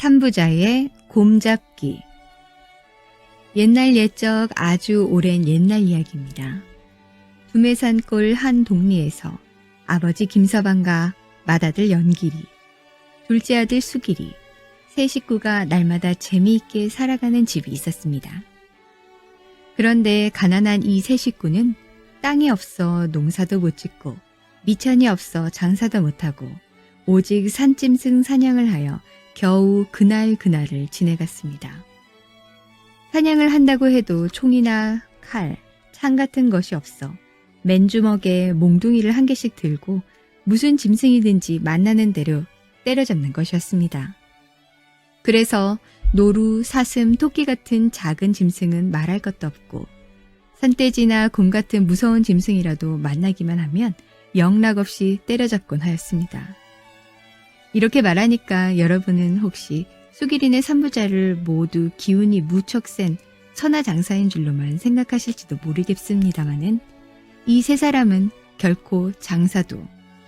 삼부자의 곰잡기. 옛날 옛적 아주 오랜 옛날 이야기입니다. 두매산골 한 동리에서 아버지 김서방과 맏아들 연길이, 둘째 아들 수길이, 세 식구가 날마다 재미있게 살아가는 집이 있었습니다. 그런데 가난한 이 세 식구는 땅이 없어 농사도 못 짓고 미천이 없어 장사도 못하고 오직 산짐승 사냥을 하여 겨우 그날을 지내갔습니다. 사냥을 한다고 해도 총이나 칼, 창 같은 것이 없어 맨주먹에 몽둥이를 한 개씩 들고 무슨 짐승이든지 만나는 대로 때려잡는 것이었습니다. 그래서 노루, 사슴, 토끼 같은 작은 짐승은 말할 것도 없고 산돼지나 곰 같은 무서운 짐승이라도 만나기만 하면 영락없이 때려잡곤 하였습니다. 이렇게 말하니까 여러분은 혹시 수길이네 삼부자를 모두 기운이 무척 센 천하장사인 줄로만 생각하실지도 모르겠습니다마는 이 세 사람은 결코 장사도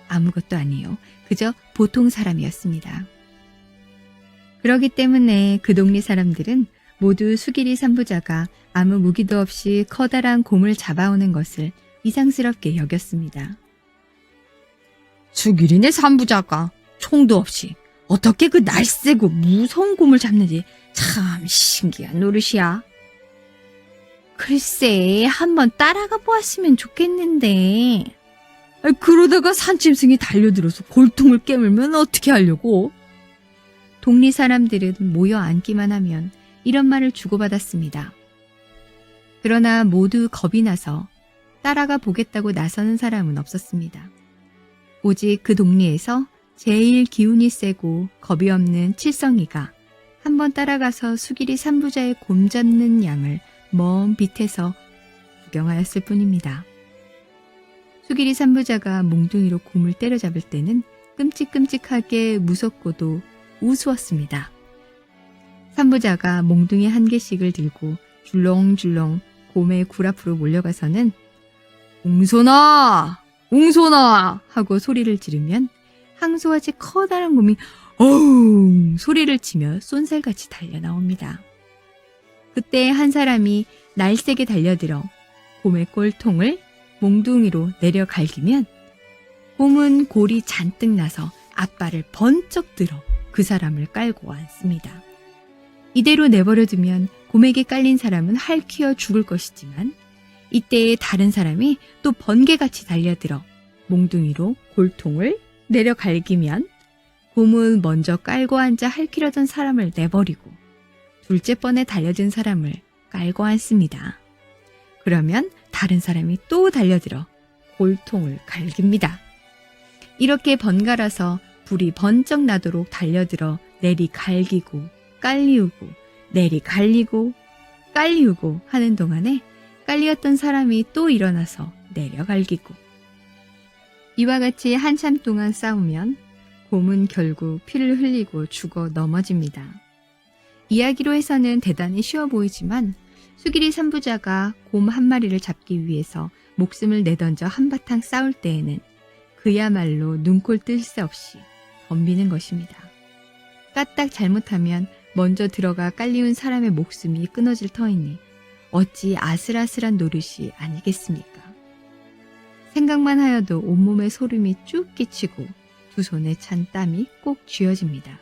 아무것도 아니요. 그저 보통 사람이었습니다. 그러기 때문에 그 동네 사람들은 모두 수길이 삼부자가 아무 무기도 없이 커다란 곰을 잡아오는 것을 이상스럽게 여겼습니다. 수길이네 삼부자가 총도 없이 어떻게 그 날쌔고 무서운 곰을 잡는지 참 신기한 노릇이야. 글쎄, 한번 따라가 보았으면 좋겠는데. 그러다가 산짐승이 달려들어서 골통을 깨물면 어떻게 하려고? 동리 사람들은 모여 앉기만 하면 이런 말을 주고받았습니다. 그러나 모두 겁이 나서 따라가 보겠다고 나서는 사람은 없었습니다. 오직 그 동리에서 제일 기운이 세고 겁이 없는 칠성이가 한번 따라가서 수길이 삼부자의 곰 잡는 양을 먼 빛에서 구경하였을 뿐입니다. 수길이 삼부자가 몽둥이로 곰을 때려잡을 때는 끔찍끔찍하게 무섭고도 우스웠습니다. 삼부자가 몽둥이 한 개씩을 들고 줄렁줄렁 곰의 굴 앞으로 몰려가서는 웅소나! 웅소나! 하고 소리를 지르면 항소같이 커다란 곰이 어웅! 소리를 치며 쏜살같이 달려나옵니다. 그때 한 사람이 날쌔게 달려들어 곰의 꼴통을 몽둥이로 내려 갈기면 곰은 골이 잔뜩 나서 앞발을 번쩍 들어 그 사람을 깔고 앉습니다. 이대로 내버려두면 곰에게 깔린 사람은 핥히어 죽을 것이지만 이때에 다른 사람이 또 번개같이 달려들어 몽둥이로 골통을 내려 갈기면 곰은 먼저 깔고 앉아 핥히려던 사람을 내버리고 둘째 번에 달려든 사람을 깔고 앉습니다. 그러면 다른 사람이 또 달려들어 골통을 갈깁니다. 이렇게 번갈아서 불이 번쩍 나도록 달려들어 내리 갈기고 깔리우고 내리 갈리고 깔리우고 하는 동안에 깔리었던 사람이 또 일어나서 내려 갈기고 이와 같이 한참 동안 싸우면 곰은 결국 피를 흘리고 죽어 넘어집니다. 이야기로 해서는 대단히 쉬워 보이지만 수길이 삼부자가 곰 한 마리를 잡기 위해서 목숨을 내던져 한바탕 싸울 때에는 그야말로 눈꼴 뜰 새 없이 덤비는 것입니다. 까딱 잘못하면 먼저 들어가 깔리운 사람의 목숨이 끊어질 터이니 어찌 아슬아슬한 노릇이 아니겠습니까? 생각만 하여도 온몸에 소름이 쭉 끼치고 두 손에 찬 땀이 꼭 쥐어집니다.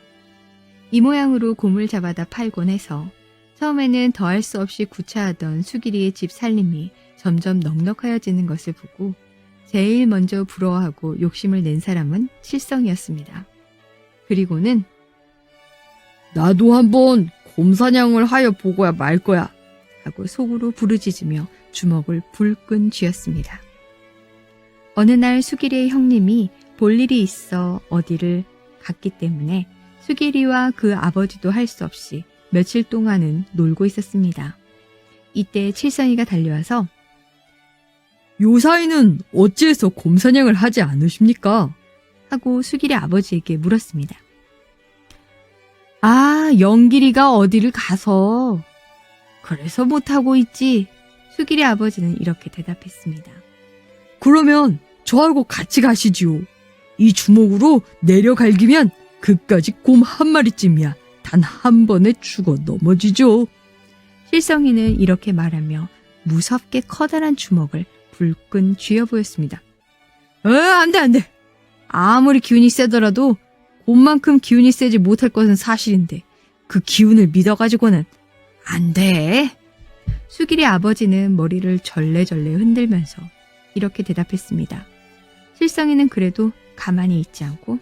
이 모양으로 곰을 잡아다 팔곤 해서 처음에는 더할 수 없이 구차하던 수길이의 집 살림이 점점 넉넉하여지는 것을 보고 제일 먼저 부러워하고 욕심을 낸 사람은 칠성이었습니다. 그리고는 나도 한번 곰 사냥을 하여 보고야 말 거야 하고 속으로 부르짖으며 주먹을 불끈 쥐었습니다. 어느 날 수길이의 형님이 볼 일이 있어 어디를 갔기 때문에 수길이와 그 아버지도 할 수 없이 며칠 동안은 놀고 있었습니다. 이때 칠성이가 달려와서 요사이는 어찌해서 곰 사냥을 하지 않으십니까? 하고 수길이 아버지에게 물었습니다. 아, 연길이가 어디를 가서 그래서 못하고 있지. 수길이 아버지는 이렇게 대답했습니다. 그러면 저하고 같이 가시지요. 이 주먹으로 내려 갈기면 그까지 곰 한 마리쯤이야 단 한 번에 죽어 넘어지죠. 실성이는 이렇게 말하며 무섭게 커다란 주먹을 불끈 쥐어 보였습니다. 안 돼. 아무리 기운이 세더라도 곰만큼 기운이 세지 못할 것은 사실인데 그 기운을 믿어가지고는 안 돼. 수길이 아버지는 머리를 절레절레 흔들면서 이렇게 대답했습니다. 실성이는 그래도 가만히 있지 않고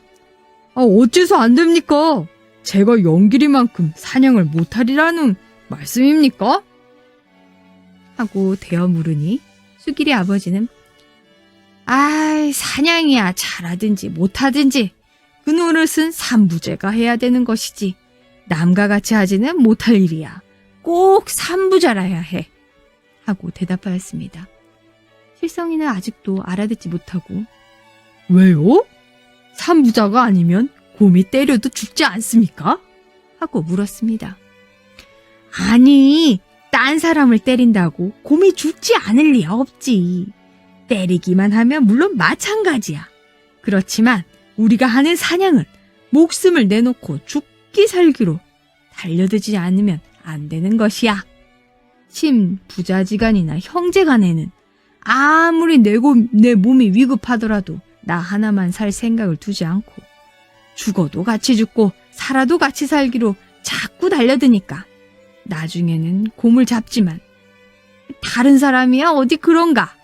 어째서 안 됩니까? 제가 영길이만큼 사냥을 못하리라는 말씀입니까? 하고 대어 물으니 수길이 아버지는 아이, 사냥이야 잘하든지 못하든지 그 노릇은 삼부제가 해야 되는 것이지 남과 같이 하지는 못할 일이야. 꼭 삼부자라야 해. 하고 대답하였습니다. 실성이는 아직도 알아듣지 못하고 왜요? 삼부자가 아니면 곰이 때려도 죽지 않습니까? 하고 물었습니다. 아니, 딴 사람을 때린다고 곰이 죽지 않을 리 없지. 때리기만 하면 물론 마찬가지야. 그렇지만 우리가 하는 사냥은 목숨을 내놓고 죽기 살기로 달려들지 않으면 안 되는 것이야. 심 부자지간이나 형제간에는 아무리 내 몸이 위급하더라도 나 하나만 살 생각을 두지 않고 죽어도 같이 죽고 살아도 같이 살기로 자꾸 달려드니까 나중에는 곰을 잡지만 다른 사람이야 어디 그런가?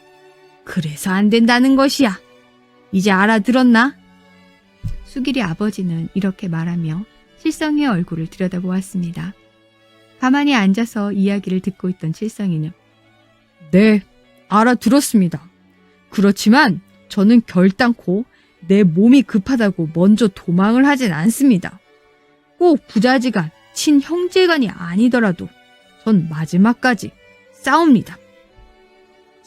그래서 안 된다는 것이야. 이제 알아들었나? 수길이 아버지는 이렇게 말하며 실성이의 얼굴을 들여다보았습니다. 가만히 앉아서 이야기를 듣고 있던 실성이는 네, 알아들었습니다. 그렇지만 저는 결단코 내 몸이 급하다고 먼저 도망을 하진 않습니다. 꼭 부자지간, 친형제간이 아니더라도 전 마지막까지 싸웁니다.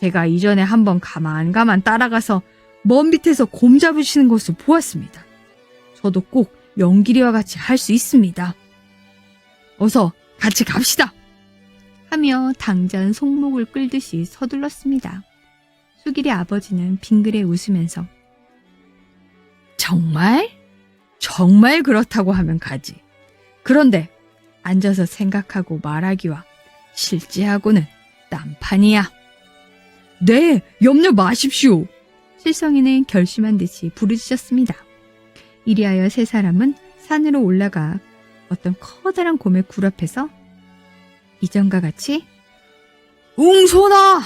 제가 이전에 한번 가만 따라가서 먼 밑에서 곰 잡으시는 것을 보았습니다. 저도 꼭 영길이와 같이 할 수 있습니다. 어서 같이 갑시다. 하며 당장 손목을 끌듯이 서둘렀습니다. 수길이 아버지는 빙그레 웃으면서 정말 그렇다고 하면 가지. 그런데 앉아서 생각하고 말하기와 실제하고는 딴판이야. 네, 염려 마십시오. 실성이는 결심한 듯이 부르짖었습니다. 이리하여 세 사람은 산으로 올라가 어떤 커다란 곰의 굴 앞에서 이전과 같이 웅소나!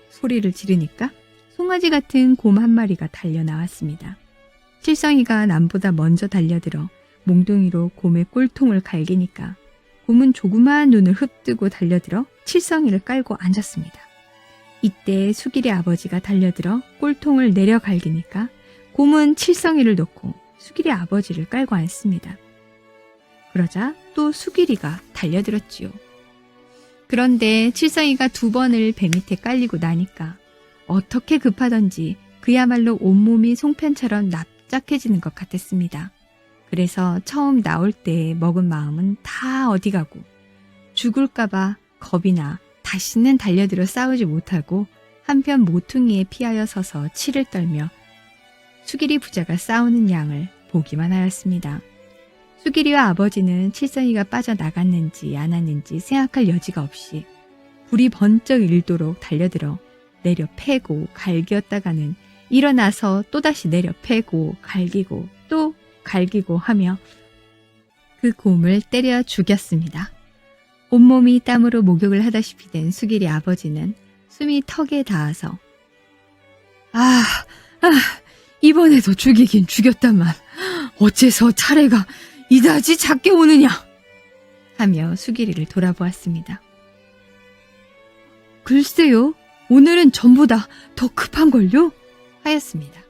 소리를 지르니까 송아지 같은 곰 한 마리가 달려 나왔습니다. 실성이가 남보다 먼저 달려들어 몽둥이로 곰의 꼴통을 갈기니까 곰은 조그마한 눈을 흡뜨고 달려들어 칠성이를 깔고 앉았습니다. 이때 수길의 아버지가 달려들어 꼴통을 내려 갈기니까 곰은 칠성이를 놓고 수길의 아버지를 깔고 앉습니다. 그러자 또 수길이가 달려들었지요. 그런데 칠성이가 2번을 배 밑에 깔리고 나니까 어떻게 급하던지 그야말로 온몸이 송편처럼 납작해지는 것 같았습니다. 그래서 처음 나올 때 먹은 마음은 다 어디 가고 죽을까봐 겁이 나 다시는 달려들어 싸우지 못하고 한편 모퉁이에 피하여 서서 치를 떨며 수길이 부자가 싸우는 양을 보기만 하였습니다. 수길이와 아버지는 칠성이가 빠져나갔는지 안 왔는지 생각할 여지가 없이 불이 번쩍 일도록 달려들어 내려 패고 갈기었다가는 일어나서 또다시 내려 패고 갈기고 또 갈기고 하며 그 곰을 때려 죽였습니다. 온몸이 땀으로 목욕을 하다시피 된 수길이 아버지는 숨이 턱에 닿아서 이번에도 죽이긴 죽였다만 어째서 차례가 이다지 작게 오느냐 하며 수길이를 돌아보았습니다. 글쎄요, 오늘은 전보다 더 급한걸요? 하였습니다.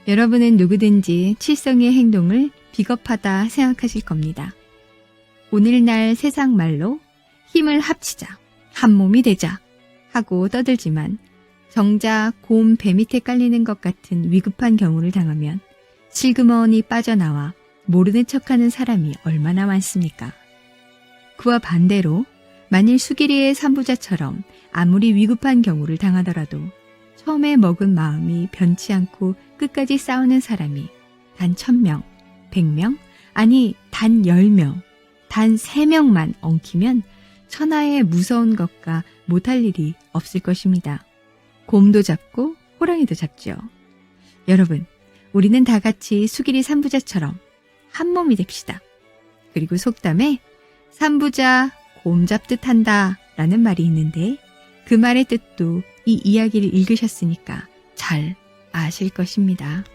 여러분은 누구든지 칠성이의 행동을 비겁하다 생각하실 겁니다. 오늘날 세상 말로 힘을 합치자, 한 몸이 되자 하고 떠들지만 정작 곰 배 밑에 깔리는 것 같은 위급한 경우를 당하면 슬그머니 빠져나와 모르는 척하는 사람이 얼마나 많습니까? 그와 반대로 만일 수길이의 삼부자처럼 아무리 위급한 경우를 당하더라도 처음에 먹은 마음이 변치 않고 끝까지 싸우는 사람이 단 1000명, 100명, 아니, 단 10명, 단 3명만 엉키면 천하의 무서운 것과 못할 일이 없을 것입니다. 곰도 잡고 호랑이도 잡죠. 여러분, 우리는 다 같이 수길이 삼부자처럼 한 몸이 됩시다. 그리고 속담에 삼부자 곰 잡듯 한다 라는 말이 있는데 그 말의 뜻도 이 이야기를 읽으셨으니까 잘 아실 것입니다.